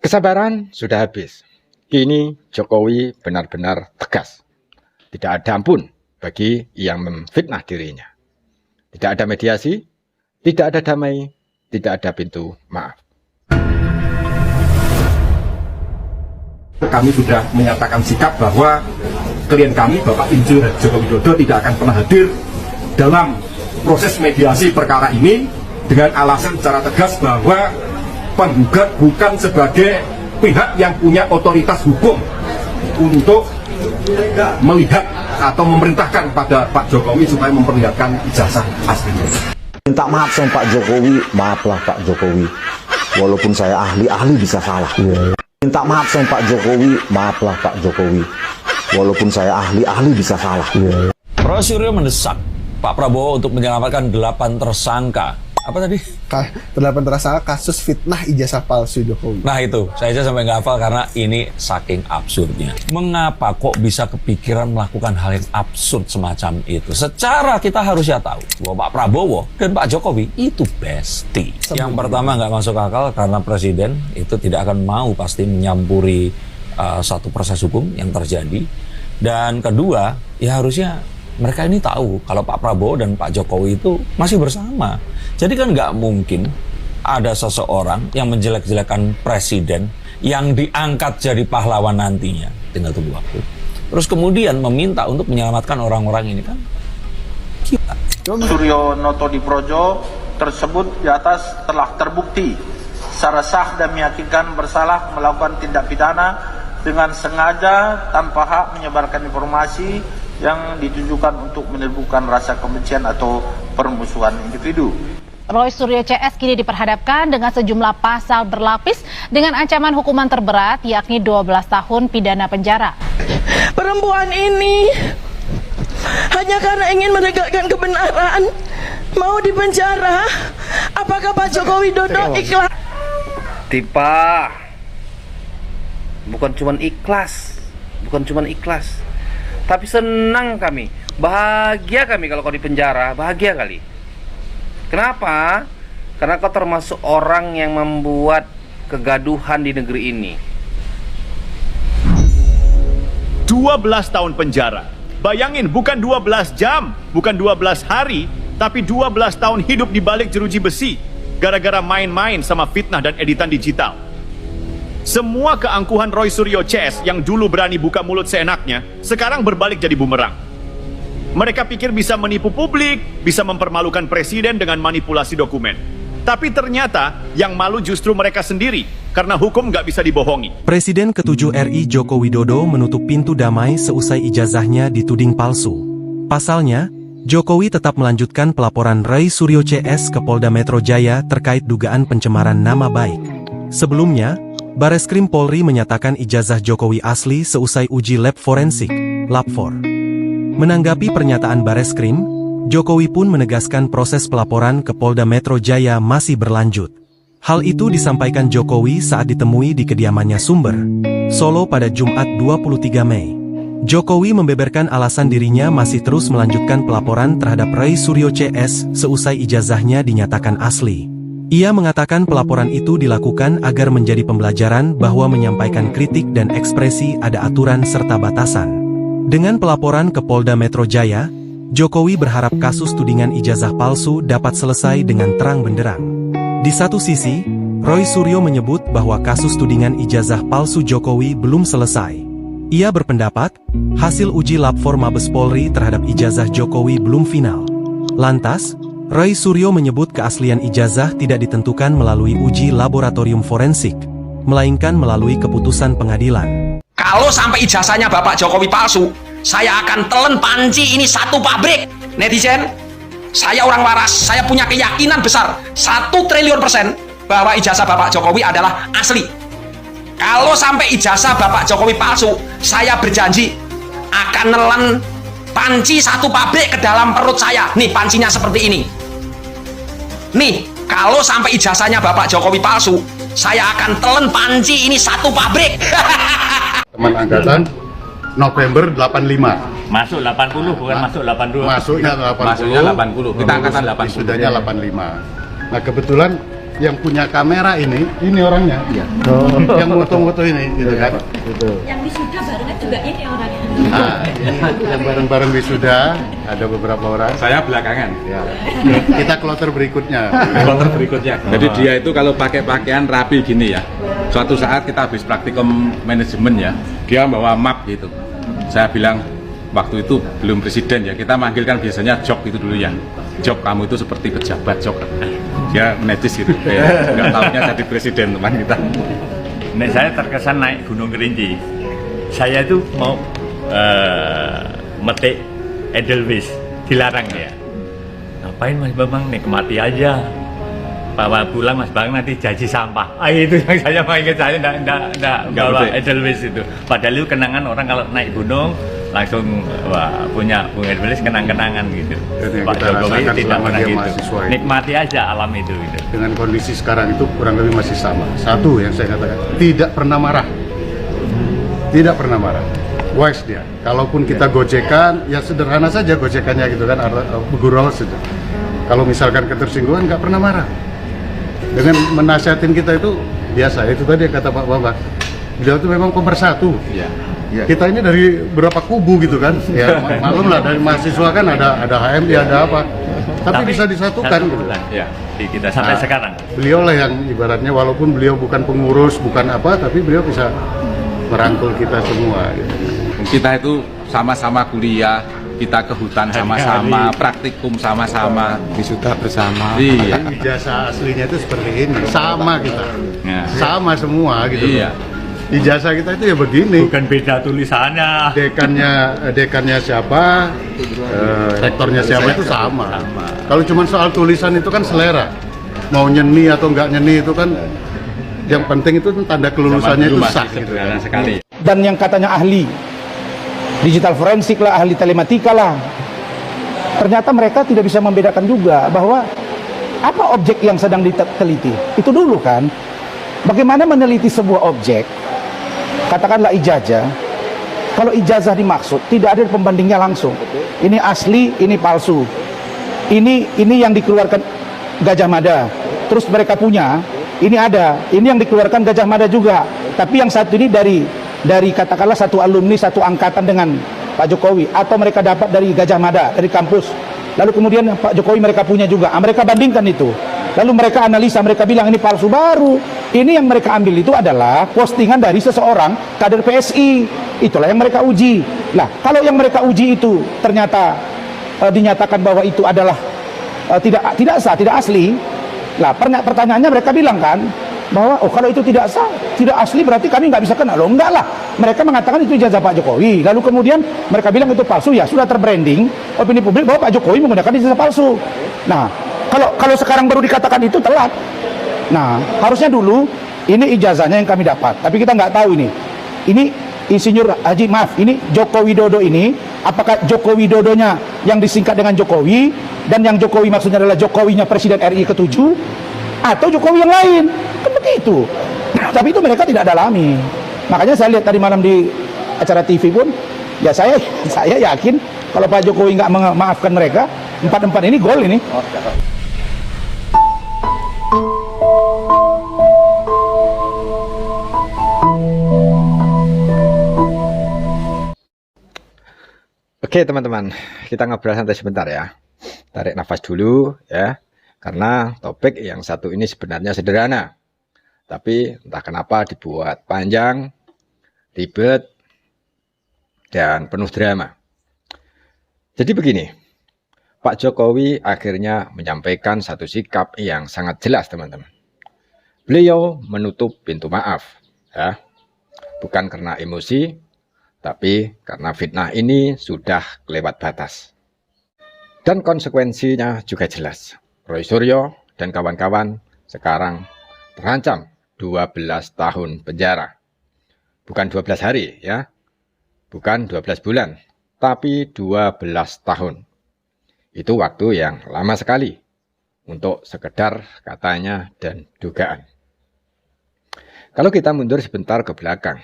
Kesabaran sudah habis. Kini Jokowi benar-benar tegas. Tidak ada ampun bagi yang memfitnah dirinya. Tidak ada mediasi, tidak ada damai, tidak ada pintu maaf. Kami sudah menyatakan sikap bahwa klien kami, Bapak Insinyur Joko Widodo, tidak akan pernah hadir dalam proses mediasi perkara ini dengan alasan secara tegas bahwa penggugat bukan sebagai pihak yang punya otoritas hukum untuk melihat atau memerintahkan pada Pak Jokowi supaya memperlihatkan ijazah aslinya. Minta maaf sama Pak Jokowi, maaflah Pak Jokowi. Walaupun saya ahli bisa salah. Minta maaf sama Pak Jokowi, maaflah Pak Jokowi. Walaupun saya ahli bisa salah. Roy Suryo mendesak Pak Prabowo untuk menyelamatkan 8 tersangka. Apa tadi? 8 tersangka kasus fitnah ijazah palsu Jokowi. Nah itu, saya aja sampai nggak hafal karena ini saking absurdnya. Mengapa kok bisa kepikiran melakukan hal yang absurd semacam itu? Secara kita harusnya tahu bahwa Pak Prabowo dan Pak Jokowi itu bestie. Yang pertama nggak masuk akal karena presiden itu tidak akan mau pasti menyampuri satu proses hukum yang terjadi. Dan kedua, ya harusnya mereka ini tahu kalau Pak Prabowo dan Pak Jokowi itu masih bersama. Jadi kan nggak mungkin ada seseorang yang menjelek-jelekan presiden yang diangkat jadi pahlawan nantinya. Tinggal tunggu waktu. Terus kemudian meminta untuk menyelamatkan orang-orang ini kan kita. Suryo Noto Diprojo tersebut di atas telah terbukti secara sah dan meyakinkan bersalah melakukan tindak pidana dengan sengaja tanpa hak menyebarkan informasi yang ditujukan untuk menimbulkan rasa kebencian atau permusuhan individu. Roy Suryo CS kini diperhadapkan dengan sejumlah pasal berlapis dengan ancaman hukuman terberat yakni 12 tahun pidana penjara. Perempuan ini hanya karena ingin menegakkan kebenaran mau dipenjara. Apakah Pak Joko Widodo ikhlas? Tipa, bukan cuman ikhlas, tapi senang kami, bahagia kami kalau kau dipenjara, bahagia kali. Kenapa? Karena kau termasuk orang yang membuat kegaduhan di negeri ini. 12 tahun penjara. Bayangin, bukan 12 jam, bukan 12 hari, tapi 12 tahun hidup di balik jeruji besi gara-gara main-main sama fitnah dan editan digital. Semua keangkuhan Roy Suryo CS yang dulu berani buka mulut seenaknya, sekarang berbalik jadi bumerang. Mereka pikir bisa menipu publik, bisa mempermalukan presiden dengan manipulasi dokumen. Tapi ternyata yang malu justru mereka sendiri, karena hukum nggak bisa dibohongi. Presiden ke-7 RI Joko Widodo menutup pintu damai seusai ijazahnya dituding palsu. Pasalnya, Jokowi tetap melanjutkan pelaporan Roy Suryo CS ke Polda Metro Jaya terkait dugaan pencemaran nama baik. Sebelumnya, Bareskrim Polri menyatakan ijazah Jokowi asli seusai uji lab forensik, Lab4. Menanggapi pernyataan Bareskrim, Jokowi pun menegaskan proses pelaporan ke Polda Metro Jaya masih berlanjut. Hal itu disampaikan Jokowi saat ditemui di kediamannya Sumber, Solo pada Jumat 23 Mei. Jokowi membeberkan alasan dirinya masih terus melanjutkan pelaporan terhadap Roy Suryo CS seusai ijazahnya dinyatakan asli. Ia mengatakan pelaporan itu dilakukan agar menjadi pembelajaran bahwa menyampaikan kritik dan ekspresi ada aturan serta batasan. Dengan pelaporan ke Polda Metro Jaya, Jokowi berharap kasus tudingan ijazah palsu dapat selesai dengan terang benderang. Di satu sisi, Roy Suryo menyebut bahwa kasus tudingan ijazah palsu Jokowi belum selesai. Ia berpendapat, hasil uji Lab4 Mabes Polri terhadap ijazah Jokowi belum final. Lantas, Roy Suryo menyebut keaslian ijazah tidak ditentukan melalui uji laboratorium forensik, melainkan melalui keputusan pengadilan. Kalau sampai ijazahnya Bapak Jokowi palsu, saya akan telan panci ini satu pabrik. Netizen, saya orang waras, saya punya keyakinan besar 1 triliun % bahwa ijazah Bapak Jokowi adalah asli. Kalau sampai ijazah Bapak Jokowi palsu, saya berjanji akan nelan panci satu pabrik ke dalam perut saya. Nih pancinya seperti ini. Nih, kalau sampai ijazahnya Bapak Jokowi palsu, saya akan telan panci ini satu pabrik. Teman angkatan November 85. Masuk 80 bukan masuk 82. Masuknya 80. Masuknya 80. Kita angkatan 80. Sudahnya 85. Nah, kebetulan yang punya kamera ini orangnya. Iya. Yang foto-foto ini, gitu kan? Yang wisuda barengan juga ini orangnya. Nah, ini yang bareng-bareng wisuda ada beberapa orang. Saya belakangan. Ya. Kita kloter berikutnya. Kloter berikutnya. Jadi dia itu kalau pakai pakaian rapi gini ya. Suatu saat kita habis praktikum manajemen ya, dia bawa map gitu. Saya bilang waktu itu belum presiden ya, kita manggilkan biasanya Jok itu dulu ya. Jok, kamu itu seperti pejabat Jok. Dia netis gitu. Nggak tahunya jadi presiden teman kita. Nek saya terkesan naik Gunung Kerinci. Saya itu mau metik Edelweiss, dilarang ya. Ngapain Mas Bambang, nikmati aja. Bawa pulang Mas Bambang nanti jaji sampah. Itu yang saya mau ingat, saya enggak bawa Edelweiss itu. Padahal itu kenangan orang kalau naik gunung langsung punya Bung Edelweiss kenang-kenangan gitu. Pak Jokowi tidak pernah gitu. Nikmati aja alam itu gitu. Dengan kondisi sekarang itu kurang lebih masih sama. Satu yang saya katakan, tidak pernah marah. Tidak pernah marah. Wise dia. Kalaupun kita gojekan, ya sederhana saja gojekannya gitu kan, gurau saja. Kalau misalkan ketersinggungan, nggak pernah marah. Dengan menasihatin kita itu biasa. Itu tadi yang kata Pak Bambang. Beliau itu memang pemersatu. Ya. Kita ini dari berapa kubu gitu kan? Ya maklum lah, dari mahasiswa kan ada HMI, ada apa. Tapi bisa disatukan gitu. Ya, kita sampai sekarang. Beliau lah yang ibaratnya walaupun beliau bukan pengurus, bukan apa, tapi beliau bisa merangkul kita semua gitu. Kita itu sama-sama kuliah, kita ke hutan sama-sama, praktikum sama-sama, wisuda bersama. Iya. Ijazah aslinya itu seperti ini, sama kita, sama semua gitu. Iya. Ijazah kita itu ya begini. Bukan beda tulisannya. Dekannya siapa, rektornya siapa itu sama. Kalau cuma soal tulisan itu kan selera. Mau nyeni atau nggak nyeni itu kan, yang penting itu tanda kelulusannya itu sah. Gitu. Sekali. Dan yang katanya ahli digital forensik lah, ahli telematika lah, ternyata mereka tidak bisa membedakan juga bahwa apa objek yang sedang diteliti. Itu dulu kan, bagaimana meneliti sebuah objek, katakanlah ijazah. Kalau ijazah dimaksud, tidak ada pembandingnya langsung. Ini asli, ini palsu. Ini yang dikeluarkan Gajah Mada. Terus mereka punya, ini ada. Ini yang dikeluarkan Gajah Mada juga. Tapi yang satu ini dari katakanlah satu alumni, satu angkatan dengan Pak Jokowi, atau mereka dapat dari Gajah Mada, dari kampus. Lalu kemudian Pak Jokowi mereka punya juga. Mereka bandingkan itu. Lalu mereka analisa, mereka bilang ini palsu baru. Ini yang mereka ambil itu adalah postingan dari seseorang kader PSI. Itulah yang mereka uji. Nah, kalau yang mereka uji itu ternyata dinyatakan bahwa itu adalah tidak sah, tidak asli. Lah, pertanyaannya mereka bilang kan bahwa kalau itu tidak sah, tidak asli, berarti kami nggak bisa kenal. Loh, enggak lah. Mereka mengatakan itu ijazah Pak Jokowi. Lalu kemudian mereka bilang itu palsu, ya sudah terbranding opini publik bahwa Pak Jokowi menggunakan ijazah palsu. Nah, kalau sekarang baru dikatakan itu telat. Nah, harusnya dulu ini ijazahnya yang kami dapat, tapi kita nggak tahu ini. Ini Insinyur Haji, maaf, ini Joko Widodo ini, apakah Joko Widodonya yang disingkat dengan Jokowi, dan yang Jokowi maksudnya adalah Jokowinya Presiden RI ke-7, atau Jokowi yang lain? Kan begitu. Tapi itu mereka tidak dalami. Makanya saya lihat tadi malam di acara TV pun, ya saya yakin kalau Pak Jokowi nggak memaafkan mereka, 4-4 ini gol ini. Oke teman-teman, kita ngobrol santai sebentar ya. Tarik nafas dulu ya. Karena topik yang satu ini sebenarnya sederhana. Tapi entah kenapa dibuat panjang, ribet, dan penuh drama. Jadi begini, Pak Jokowi akhirnya menyampaikan satu sikap yang sangat jelas teman-teman. Beliau menutup pintu maaf. Ya. Bukan karena emosi, tapi karena fitnah ini sudah kelewat batas. Dan konsekuensinya juga jelas. Roy Suryo dan kawan-kawan sekarang terancam 12 tahun penjara. Bukan 12 hari ya. Bukan 12 bulan. Tapi 12 tahun. Itu waktu yang lama sekali. Untuk sekedar katanya dan dugaan. Kalau kita mundur sebentar ke belakang.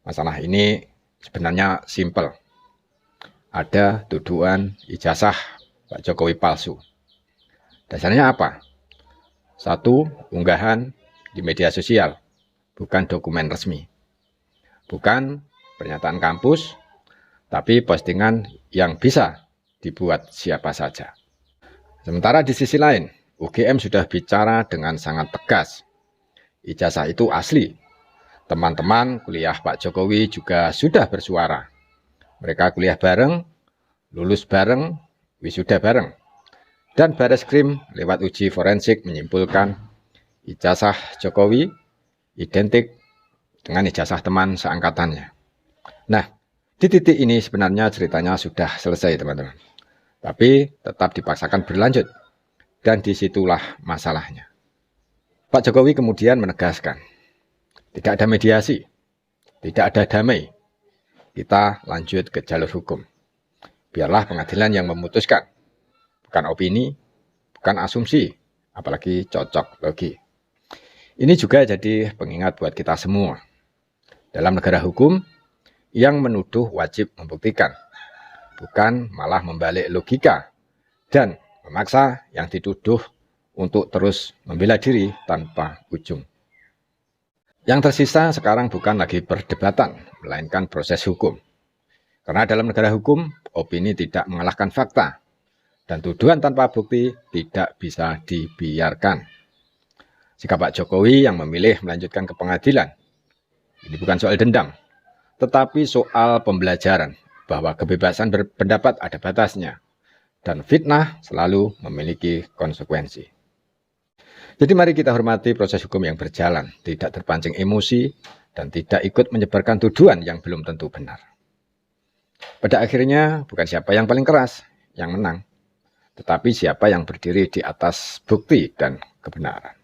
Masalah ini sebenarnya simpel. Ada tuduhan ijazah Pak Jokowi palsu. Dasarnya apa? Satu, unggahan di media sosial, bukan dokumen resmi. Bukan pernyataan kampus, tapi postingan yang bisa dibuat siapa saja. Sementara di sisi lain, UGM sudah bicara dengan sangat tegas. Ijazah itu asli. Teman-teman kuliah Pak Jokowi juga sudah bersuara. Mereka kuliah bareng, lulus bareng, wisuda bareng. Dan Bareskrim lewat uji forensik menyimpulkan ijazah Jokowi identik dengan ijazah teman seangkatannya. Nah, di titik ini sebenarnya ceritanya sudah selesai, teman-teman. Tapi tetap dipaksakan berlanjut. Dan disitulah masalahnya. Pak Jokowi kemudian menegaskan, tidak ada mediasi, tidak ada damai. Kita lanjut ke jalur hukum. Biarlah pengadilan yang memutuskan. Bukan opini, bukan asumsi, apalagi cocok logi. Ini juga jadi pengingat buat kita semua. Dalam negara hukum, yang menuduh wajib membuktikan, bukan malah membalik logika dan memaksa yang dituduh untuk terus membela diri tanpa ujung. Yang tersisa sekarang bukan lagi perdebatan, melainkan proses hukum. Karena dalam negara hukum, opini tidak mengalahkan fakta. Dan tuduhan tanpa bukti tidak bisa dibiarkan. Sikap Pak Jokowi yang memilih melanjutkan ke pengadilan, ini bukan soal dendam, tetapi soal pembelajaran bahwa kebebasan berpendapat ada batasnya. Dan fitnah selalu memiliki konsekuensi. Jadi mari kita hormati proses hukum yang berjalan, tidak terpancing emosi, dan tidak ikut menyebarkan tuduhan yang belum tentu benar. Pada akhirnya bukan siapa yang paling keras yang menang, tetapi siapa yang berdiri di atas bukti dan kebenaran.